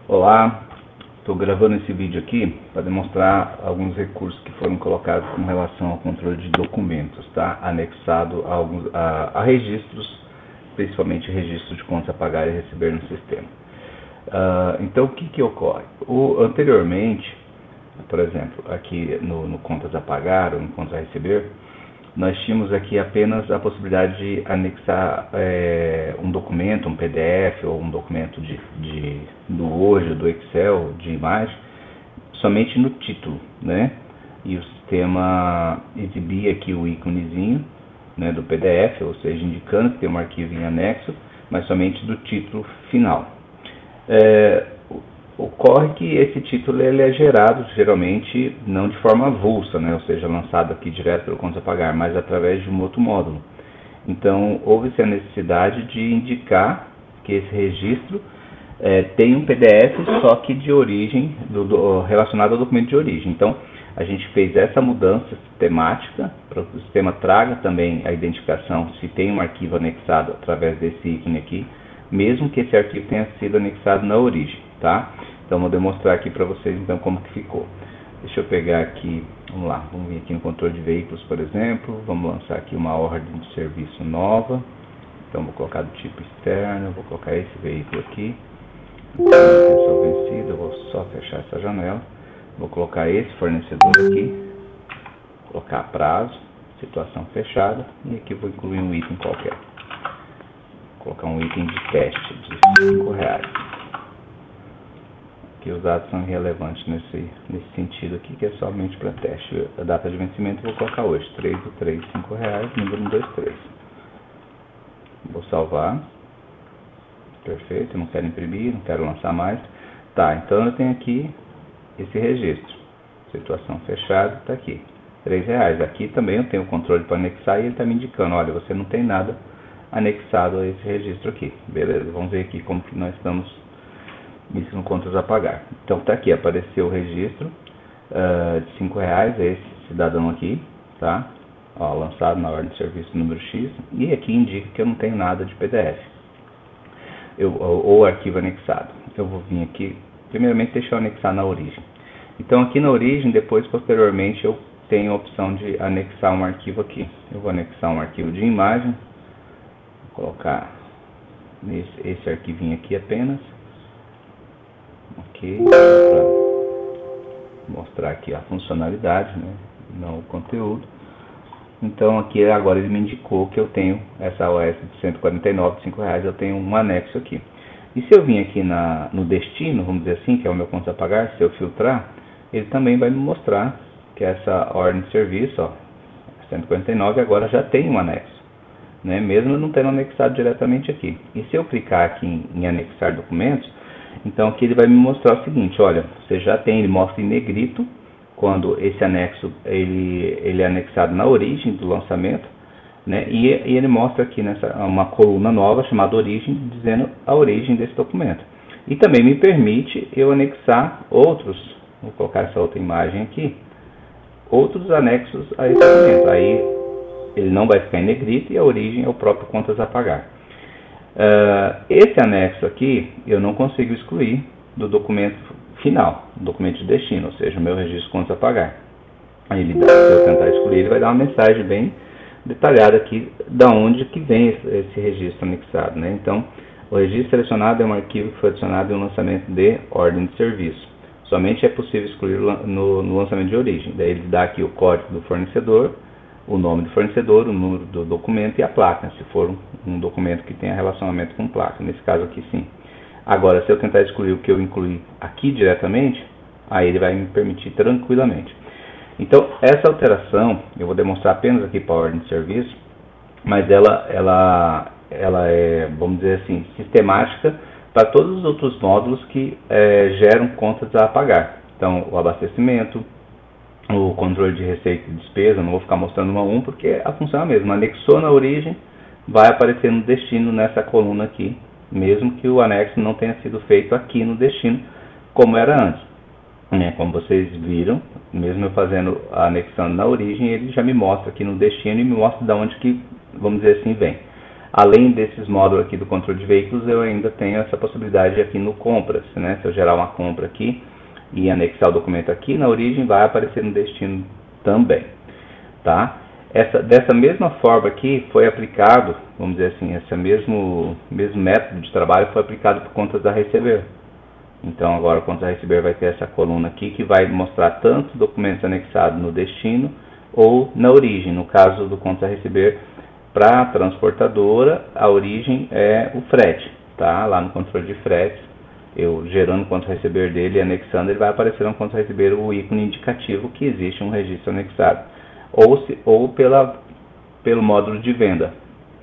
Olá, estou gravando esse vídeo aqui para demonstrar alguns recursos que foram colocados com relação ao controle de documentos, tá? Anexado a registros, principalmente registros de contas a pagar e receber no sistema. Então, o que ocorre? Anteriormente, por exemplo, aqui no contas a pagar ou no contas a receber, nós tínhamos aqui apenas a possibilidade de anexar um documento, um PDF ou um documento do Word, do Excel, de imagem, somente no título, né? E o sistema exibia aqui o íconezinho, né, do PDF, ou seja, indicando que tem um arquivo em anexo, mas somente do título final. Ocorre que esse título ele é gerado geralmente não de forma avulsa, né? Ou seja, lançado aqui direto pelo contas a pagar, mas através de um outro módulo. Então, houve-se a necessidade de indicar que esse registro tem um PDF, só que de origem, relacionado ao documento de origem. Então, a gente fez essa mudança sistemática para que o sistema traga também a identificação se tem um arquivo anexado através desse ícone aqui, mesmo que esse arquivo tenha sido anexado na origem, tá? Então, vou demonstrar aqui para vocês, então, como que ficou. Deixa eu pegar aqui, vamos lá, vamos vir aqui no controle de veículos, por exemplo, vamos lançar aqui uma ordem de serviço nova. Então, vou colocar do tipo externo, vou colocar esse veículo aqui. Intenção vencida, eu vou só fechar essa janela. Vou colocar esse fornecedor aqui, colocar prazo, situação fechada, e aqui vou incluir um item qualquer. Vou colocar um item de teste de R$5. Aqui os dados são irrelevantes nesse sentido aqui, que é somente para teste. A data de vencimento eu vou colocar hoje, 3/3, R$5, número 123. Vou salvar. Perfeito, eu não quero imprimir, não quero lançar mais. Tá, então eu tenho aqui esse registro. Situação fechada, está aqui. R$3. Aqui também eu tenho o controle para anexar e ele está me indicando, olha, você não tem nada anexado a esse registro aqui. Beleza, vamos ver aqui como que nós estamos isso no contas a pagar. Então está aqui, apareceu o registro de R$5, esse cidadão aqui, tá? Ó, lançado na ordem de serviço número X, e aqui indica que eu não tenho nada de PDF ou arquivo anexado. Eu vou vir aqui, primeiramente deixa eu anexar na origem. Então aqui na origem, depois posteriormente eu tenho a opção de anexar um arquivo aqui. Eu vou anexar um arquivo de imagem, vou colocar esse arquivinho aqui apenas. Ok, para mostrar aqui a funcionalidade, né, não o conteúdo. Então aqui agora ele me indicou que eu tenho essa OS de 149, R$5, eu tenho um anexo aqui. E se eu vim aqui no destino, vamos dizer assim, que é o meu contas a pagar, se eu filtrar, ele também vai me mostrar que essa ordem de serviço, ó, 149, agora já tem um anexo, né, mesmo não tendo anexado diretamente aqui. E se eu clicar aqui em anexar documentos, então aqui ele vai me mostrar o seguinte, olha, você já tem, ele mostra em negrito, quando esse anexo ele é anexado na origem do lançamento, né, e ele mostra aqui uma coluna nova chamada origem, dizendo a origem desse documento. E também me permite eu anexar outros, vou colocar essa outra imagem aqui, outros anexos a esse documento. Aí ele não vai ficar em negrito e a origem é o próprio contas a pagar. Esse anexo aqui eu não consigo excluir do documento final, do documento de destino, ou seja, o meu registro de contas a pagar. Aí se eu tentar excluir, ele vai dar uma mensagem bem detalhada aqui da onde que vem esse registro anexado, né? Então, o registro selecionado é um arquivo que foi adicionado em um lançamento de ordem de serviço. Somente é possível excluir no lançamento de origem. Daí ele dá aqui o código do fornecedor, o nome do fornecedor, o número do documento e a placa, se for um documento que tenha relacionamento com placa. Nesse caso aqui, sim. Agora, se eu tentar excluir o que eu incluí aqui diretamente, aí ele vai me permitir tranquilamente. Então, essa alteração, eu vou demonstrar apenas aqui para a ordem de serviço, mas ela é, vamos dizer assim, sistemática para todos os outros módulos que geram contas a pagar. Então, o abastecimento, o controle de receita e despesa, não vou ficar mostrando um a um, porque a função é a mesma. Anexou na origem, vai aparecer no destino nessa coluna aqui, mesmo que o anexo não tenha sido feito aqui no destino, como era antes. Como vocês viram, mesmo eu fazendo a anexando na origem, ele já me mostra aqui no destino e me mostra de onde que, vamos dizer assim, vem. Além desses módulos aqui do controle de veículos, eu ainda tenho essa possibilidade aqui no compras, né? Se eu gerar uma compra aqui e anexar o documento aqui, na origem vai aparecer no destino também, tá? Dessa mesma forma aqui foi aplicado, vamos dizer assim, esse mesmo método de trabalho foi aplicado por contas a receber. Então agora o contas a receber vai ter essa coluna aqui que vai mostrar tanto documentos anexados no destino ou na origem. No caso do contas a receber, para a transportadora, a origem é o frete, tá? Lá no controle de frete, eu gerando o contas a receber dele e anexando, ele vai aparecer no contas a receber o ícone indicativo que existe um registro anexado. Ou pelo módulo de venda,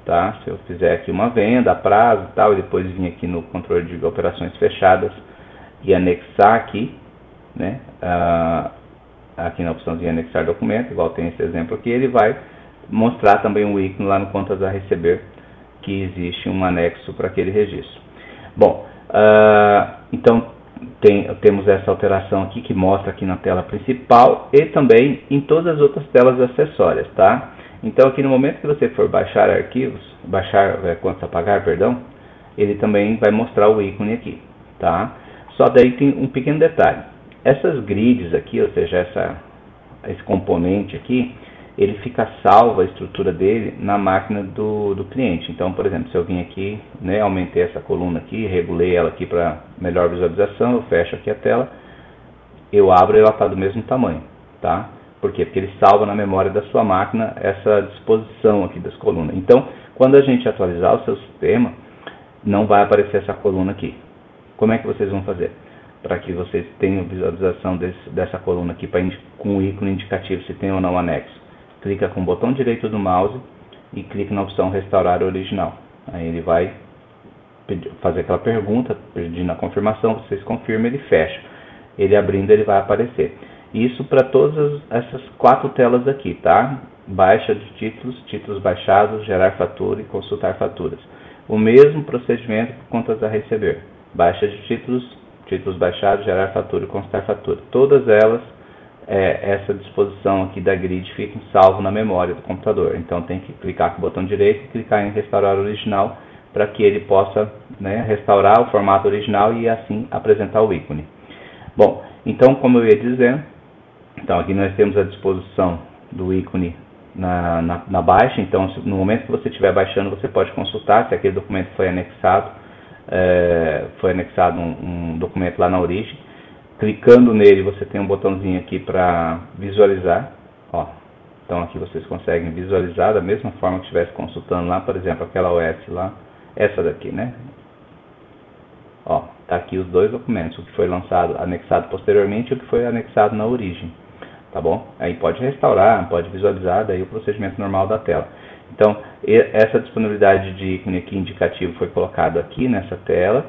tá? Se eu fizer aqui uma venda a prazo e tal, e depois vir aqui no controle de operações fechadas e anexar aqui, né? Aqui na opção de anexar documento, igual tem esse exemplo aqui, ele vai mostrar também um ícone lá no contas a receber que existe um anexo para aquele registro. Bom, então temos essa alteração aqui que mostra aqui na tela principal e também em todas as outras telas acessórias, tá? Então aqui no momento que você for baixar arquivos, contas a pagar, perdão, ele também vai mostrar o ícone aqui, tá? Só daí tem um pequeno detalhe. Essas grids aqui, ou seja, esse componente aqui, ele fica salvo a estrutura dele na máquina do cliente. Então, por exemplo, se eu vim aqui, né, aumentei essa coluna aqui, regulei ela aqui para melhor visualização, eu fecho aqui a tela, eu abro e ela está do mesmo tamanho, tá? Por quê? Porque ele salva na memória da sua máquina essa disposição aqui das colunas. Então, quando a gente atualizar o seu sistema, não vai aparecer essa coluna aqui. Como é que vocês vão fazer? Para que vocês tenham visualização dessa coluna aqui com o ícone indicativo se tem ou não anexo. Clica com o botão direito do mouse e clica na opção restaurar o original. Aí ele vai fazer aquela pergunta, pedindo a confirmação, vocês confirmam, ele fecha. Ele abrindo, ele vai aparecer. Isso para todas essas 4 telas aqui, tá? Baixa de títulos, títulos baixados, gerar fatura e consultar faturas. O mesmo procedimento por contas a receber. Baixa de títulos, títulos baixados, gerar fatura e consultar fatura. Todas elas, essa disposição aqui da grid fica salvo na memória do computador. Então tem que clicar com o botão direito e clicar em restaurar original para que ele possa, né, restaurar o formato original e assim apresentar o ícone. Bom, então como eu ia dizendo, então aqui nós temos a disposição do ícone na baixa. Então no momento que você estiver baixando, você pode consultar se aquele documento foi anexado, um documento lá na origem. Clicando nele, você tem um botãozinho aqui para visualizar. Ó, então aqui vocês conseguem visualizar da mesma forma que estivesse consultando lá, por exemplo, aquela OS lá, essa daqui, né? Ó, tá aqui os dois documentos, o que foi anexado posteriormente e o que foi anexado na origem, tá bom? Aí pode restaurar, pode visualizar, daí o procedimento normal da tela. Então, essa disponibilidade de ícone aqui indicativo foi colocado aqui nessa tela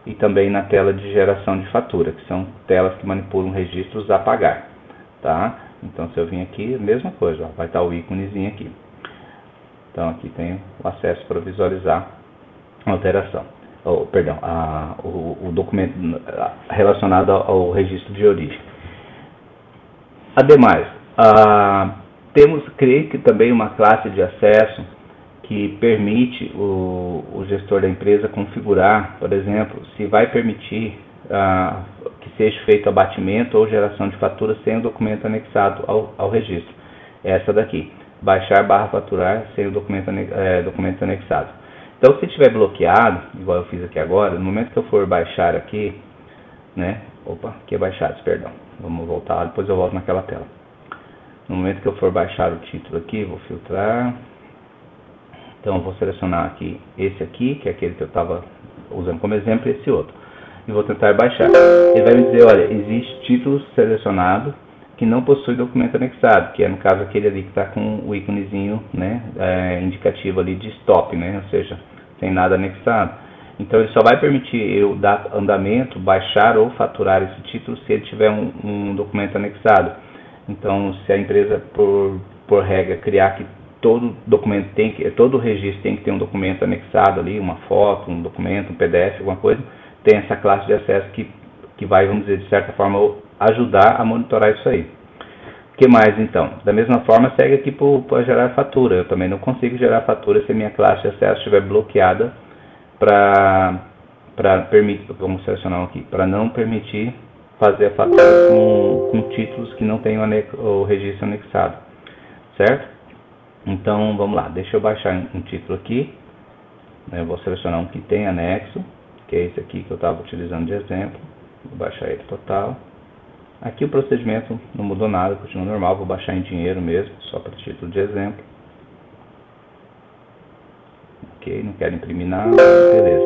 e também na tela de geração de fatura, que são telas que manipulam registros a pagar, tá? Então, se eu vim aqui, mesma coisa, ó, vai estar o íconezinho aqui. Então, aqui tem o acesso para visualizar a alteração, o documento relacionado ao registro de origem. Ademais, criei também uma classe de acesso que permite o gestor da empresa configurar, por exemplo, se vai permitir que seja feito abatimento ou geração de fatura sem o documento anexado ao registro. Essa daqui, baixar/faturar sem o documento anexado. Então, se estiver bloqueado, igual eu fiz aqui agora, no momento que eu for baixar aqui, né? Opa, aqui é baixados, perdão. Vamos voltar, depois eu volto naquela tela. No momento que eu for baixar o título aqui, vou filtrar. Então, eu vou selecionar aqui esse aqui, que é aquele que eu estava usando como exemplo, e esse outro. E vou tentar baixar. Ele vai me dizer, olha, existe título selecionado que não possui documento anexado, que é no caso aquele ali que está com o íconezinho, né, indicativo ali de stop, né, ou seja, sem nada anexado. Então ele só vai permitir eu dar andamento, baixar ou faturar esse título se ele tiver um documento anexado. Então se a empresa, por regra, criar que todo registro tem que ter um documento anexado ali, uma foto, um documento, um PDF, alguma coisa, tem essa classe de acesso que vai, vamos dizer, de certa forma, ajudar a monitorar isso aí. que mais então? Da mesma forma, segue aqui para gerar fatura. Eu também não consigo gerar fatura se a minha classe de acesso estiver bloqueada para permitir, vamos selecionar aqui, para não permitir fazer a fatura com títulos que não tenham o registro anexado, certo? Então, vamos lá, deixa eu baixar um título aqui, eu vou selecionar um que tem anexo, que é esse aqui que eu estava utilizando de exemplo, vou baixar ele total. Aqui o procedimento não mudou nada, continua normal, vou baixar em dinheiro mesmo, só para título de exemplo. Ok, não quero imprimir nada, beleza.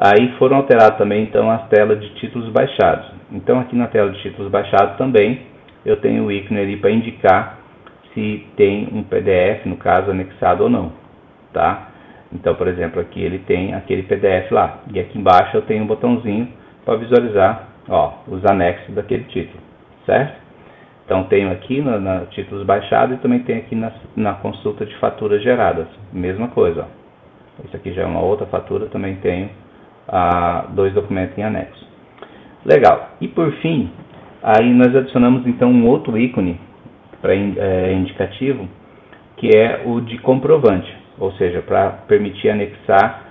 Aí foram alteradas também então as telas de títulos baixados. Então aqui na tela de títulos baixados também eu tenho o ícone ali para indicar se tem um PDF, no caso, anexado ou não, tá? Então, por exemplo, aqui ele tem aquele PDF lá, e aqui embaixo eu tenho um botãozinho para visualizar, ó, os anexos daquele título, certo? Então tenho aqui na títulos baixados e também tem aqui na consulta de faturas geradas, mesma coisa, ó. Isso aqui já é uma outra fatura, também tenho dois documentos em anexo. Legal. E por fim, aí nós adicionamos então um outro ícone para indicativo, que é o de comprovante, ou seja, para permitir anexar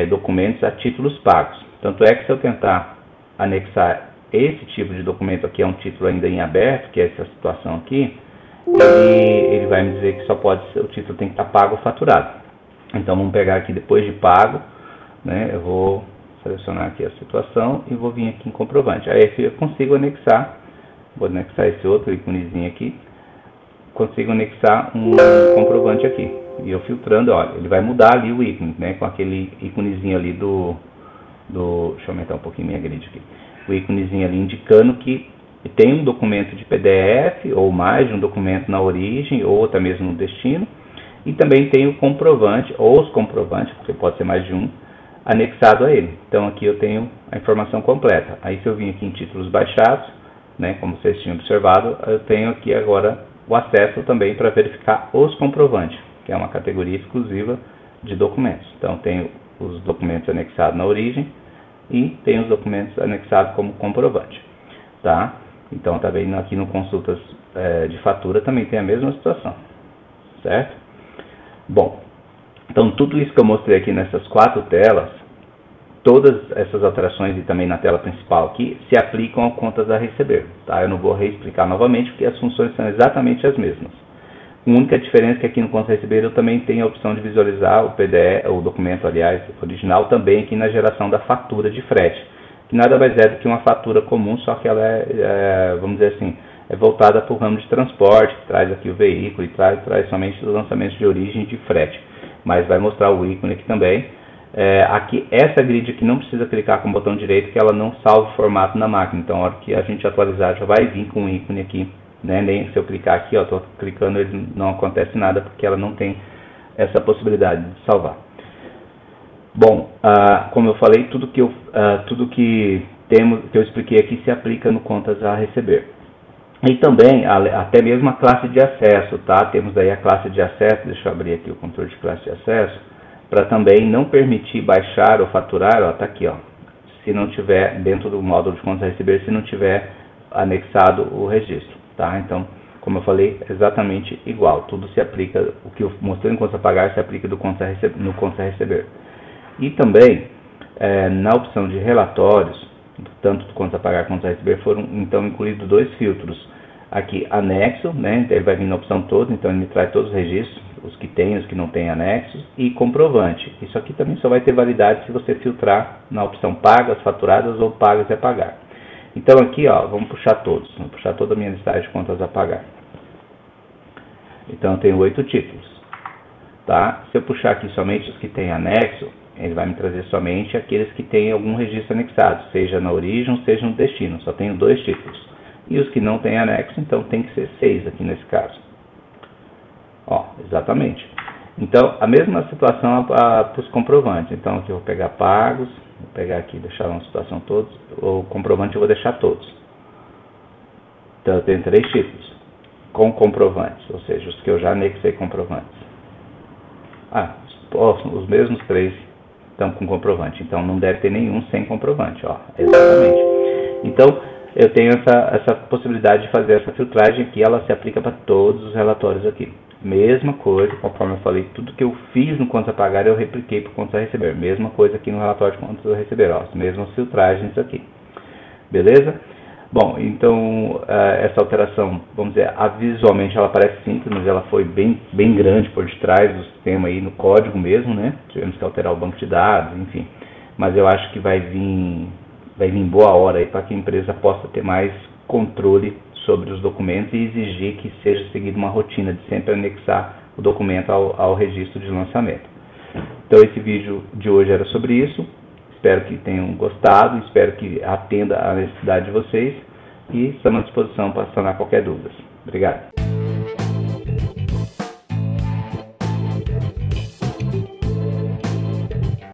documentos a títulos pagos. Tanto é que se eu tentar anexar esse tipo de documento aqui, é um título ainda em aberto, que é essa situação aqui, ele vai me dizer que só pode ser, o título tem que estar pago ou faturado. Então vamos pegar aqui depois de pago, né, eu vou selecionar aqui a situação e vou vir aqui em comprovante. Aí aqui eu consigo anexar, vou anexar esse outro íconezinho aqui, consigo anexar um comprovante aqui. E eu filtrando, olha, ele vai mudar ali o ícone, né, com aquele íconezinho ali deixa eu aumentar um pouquinho minha grid aqui. O íconezinho ali indicando que tem um documento de PDF, ou mais de um documento na origem, ou até mesmo no destino. E também tem o comprovante, ou os comprovantes, porque pode ser mais de um, anexado a ele. Então aqui eu tenho a informação completa. Aí se eu vim aqui em títulos baixados, né, como vocês tinham observado, eu tenho aqui agora o acesso também para verificar os comprovantes, que é uma categoria exclusiva de documentos. Então tenho os documentos anexados na origem e tenho os documentos anexados como comprovante, tá? Então tá vendo aqui no consultas de fatura também tem a mesma situação, certo? Bom, então tudo isso que eu mostrei aqui nessas 4 telas, todas essas alterações e também na tela principal aqui, se aplicam a contas a receber, tá? Eu não vou reexplicar novamente porque as funções são exatamente as mesmas. A única diferença é que aqui no contas a receber eu também tenho a opção de visualizar o PDF, o documento, aliás, original, também aqui na geração da fatura de frete, que nada mais é do que uma fatura comum, só que ela vamos dizer assim, é voltada para o ramo de transporte, que traz aqui o veículo e traz somente os lançamentos de origem de frete. Mas vai mostrar o ícone aqui também. Aqui, essa grid aqui não precisa clicar com o botão direito, que ela não salva o formato na máquina. Então, a hora que a gente atualizar, já vai vir com o ícone aqui, né? Nem se eu clicar aqui, ó, estou clicando, ele não acontece nada, porque ela não tem essa possibilidade de salvar. Bom, como eu falei, tudo que eu expliquei aqui se aplica no contas a receber. E também, até mesmo a classe de acesso, tá? Temos aí a classe de acesso, deixa eu abrir aqui o controle de classe de acesso, para também não permitir baixar ou faturar, ó, tá aqui, ó, se não tiver, dentro do módulo de contas a receber, se não tiver anexado o registro, tá? Então, como eu falei, é exatamente igual, tudo se aplica, o que eu mostrei em contas a pagar se aplica no contas a receber. E também, na opção de relatórios, tanto do contas a pagar quanto a receber, foram então incluídos 2 filtros. Aqui, anexo, né, ele vai vir na opção toda, então ele me traz todos os registros, os que tem, os que não tem anexos, e comprovante. Isso aqui também só vai ter validade se você filtrar na opção pagas, faturadas ou pagas e a pagar. Então aqui, ó, vamos puxar todos, vamos puxar toda a minha listagem de contas a pagar. Então eu tenho 8 títulos, tá? Se eu puxar aqui somente os que têm anexo, ele vai me trazer somente aqueles que têm algum registro anexado, seja na origem ou seja no destino. Só tenho 2 títulos. E os que não têm anexo, então tem que ser 6 aqui nesse caso. Ó, exatamente. Então, a mesma situação para os comprovantes. Então, aqui eu vou pegar pagos, vou pegar aqui e deixar uma situação todos. O comprovante eu vou deixar todos. Então, eu tenho 3 títulos com comprovantes, ou seja, os que eu já anexei comprovantes. Os mesmos 3 estão com comprovante, então não deve ter nenhum sem comprovante, ó, exatamente. Então, eu tenho essa possibilidade de fazer essa filtragem aqui, ela se aplica para todos os relatórios aqui. Mesma coisa, conforme eu falei, tudo que eu fiz no contas a pagar eu repliquei para contas a receber. Mesma coisa aqui no relatório de contas a receber, ó, as mesmas filtragens aqui. Beleza? Bom, então essa alteração, vamos dizer, visualmente ela parece simples, mas ela foi bem grande por detrás do sistema aí, no código mesmo, né? Tivemos que alterar o banco de dados, enfim. Mas eu acho que vai vir boa hora aí para que a empresa possa ter mais controle sobre os documentos e exigir que seja seguida uma rotina de sempre anexar o documento ao registro de lançamento. Então esse vídeo de hoje era sobre isso. Espero que tenham gostado, espero que atenda à necessidade de vocês e estamos à disposição para sanar qualquer dúvida. Obrigado.